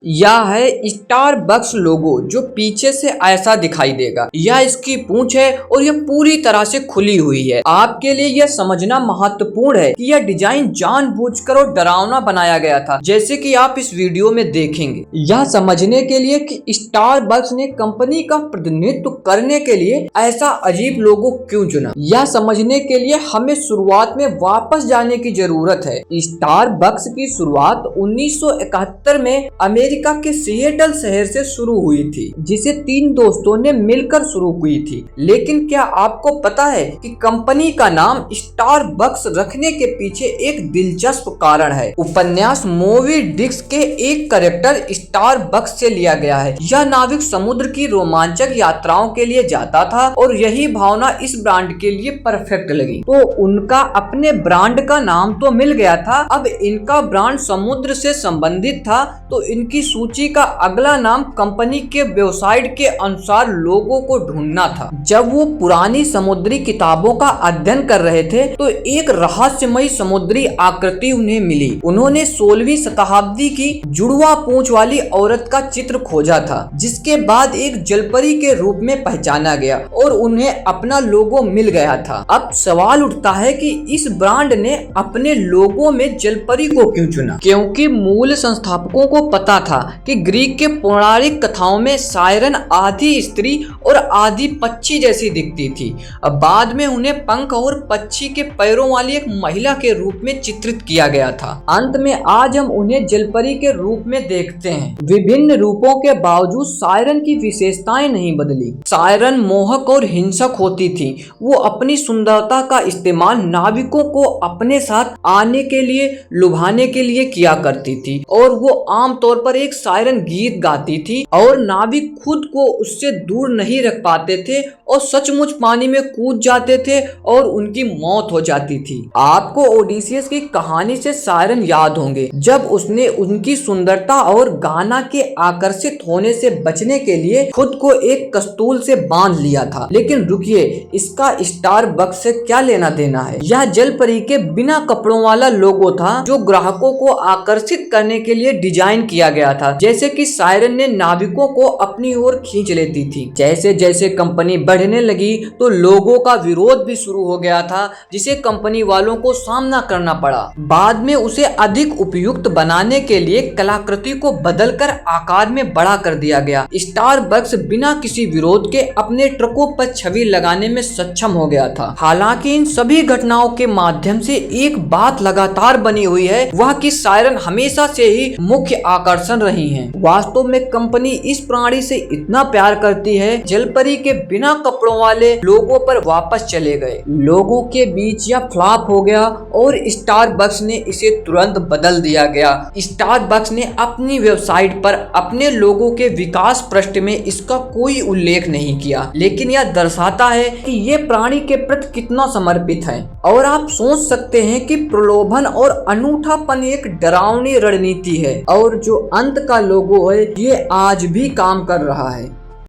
यह है स्टारबक्स लोगो जो पीछे से ऐसा दिखाई देगा। यह इसकी पूंछ है और यह पूरी तरह से खुली हुई है। आपके लिए यह समझना महत्वपूर्ण है कि यह डिजाइन जानबूझकर और डरावना बनाया गया था, जैसे कि आप इस वीडियो में देखेंगे। यह समझने के लिए कि स्टारबक्स ने कंपनी का प्रतिनिधित्व करने के लिए ऐसा अजीब लोगो क्यों चुना, यह समझने के लिए हमें शुरुआत में वापस जाने की जरूरत है। स्टारबक्स की शुरुआत 1971 में अमेरिका के सिएटल शहर से शुरू हुई थी, जिसे 3 दोस्तों ने मिलकर शुरू की थी। लेकिन क्या आपको पता है कि कंपनी का नाम स्टारबक्स रखने के पीछे एक दिलचस्प कारण है। उपन्यास मोबी डिक के एक कैरेक्टर स्टारबक्स से लिया गया है। यह नाविक समुद्र की रोमांचक यात्राओं के लिए जाता था और यही भावना इस ब्रांड के लिए परफेक्ट लगी, तो उनका अपने ब्रांड का नाम तो मिल गया था। अब इनका ब्रांड समुद्र से संबंधित था, तो इनकी सूची का अगला नाम कंपनी के वेबसाइट के अनुसार लोगों को ढूंढना था। जब वो पुरानी समुद्री किताबों का अध्ययन कर रहे थे तो एक रहस्यमयी समुद्री आकृति उन्हें मिली। उन्होंने 16वीं शताब्दी की जुड़वा पूंछ वाली औरत का चित्र खोजा था, जिसके बाद एक जलपरी के रूप में पहचाना गया और उन्हें अपना लोगो मिल गया था। अब सवाल उठता है कि इस ब्रांड ने अपने लोगो में जलपरी को क्यों चुना? क्योंकि मूल संस्थापकों को पता था कि ग्रीक के पौराणिक कथाओं में सायरन आधी स्त्री और आधी पक्षी जैसी दिखती थी। अब बाद में उन्हें पंख और पक्षी के पैरों वाली एक महिला के रूप में चित्रित किया गया था। अंत में आज हम उन्हें जलपरी के रूप में देखते हैं। विभिन्न रूपों के बावजूद सायरन की विशेषताएं नहीं बदली। सायरन मोहक और हिंसक होती थी। वो अपनी सुंदरता का इस्तेमाल नाविकों को अपने साथ आने के लिए, लुभाने के लिए किया करती थी और वो आमतौर पर एक सायरन गीत गाती थी और नाविक खुद को उससे दूर नहीं रख पाते थे और सचमुच पानी में कूद जाते थे और उनकी मौत हो जाती थी। आपको ओडिसियस की कहानी से सायरन याद होंगे, जब उसने उनकी सुंदरता और गाना के आकर्षित होने से बचने के लिए खुद को एक कस्तूल से बांध लिया था। लेकिन रुकिए, इसका स्टारबक्स से क्या लेना देना है? यह जलपरी के बिना कपड़ों वाला लोगो था जो ग्राहकों को आकर्षित करने के लिए डिजाइन किया गया था। जैसे कि सायरन ने नाविकों को अपनी ओर खींच लेती थी। जैसे जैसे कंपनी बढ़ने लगी तो लोगों का विरोध भी शुरू हो गया था, जिसे कंपनी वालों को सामना करना पड़ा। बाद में उसे अधिक उपयुक्त बनाने के लिए कलाकृति को बदलकर आकार में बड़ा कर दिया गया। स्टारबक्स बिना किसी विरोध के अपने ट्रकों पर छवि लगाने में सक्षम हो गया था। हालांकि इन सभी घटनाओं के माध्यम से एक बात लगातार बनी हुई है, वह कि सायरन हमेशा से ही मुख्य आकर्षण रही हैं। वास्तव में कंपनी इस प्राणी से इतना प्यार करती है, जलपरी के बिना कपड़ों वाले लोगों पर वापस चले गए। लोगों के बीच यह फ्लॉप हो गया और स्टारबक्स ने इसे तुरंत बदल दिया गया। स्टारबक्स ने अपनी वेबसाइट पर अपने लोगों के विकास पृष्ठ में इसका कोई उल्लेख नहीं किया, लेकिन यह दर्शाता है कि ये प्राणी के प्रति कितना समर्पित है। और आप सोच सकते हैं कि प्रलोभन और अनूठापन एक डरावनी रणनीति है और जो अंत का लोगो है ये आज भी काम कर रहा है।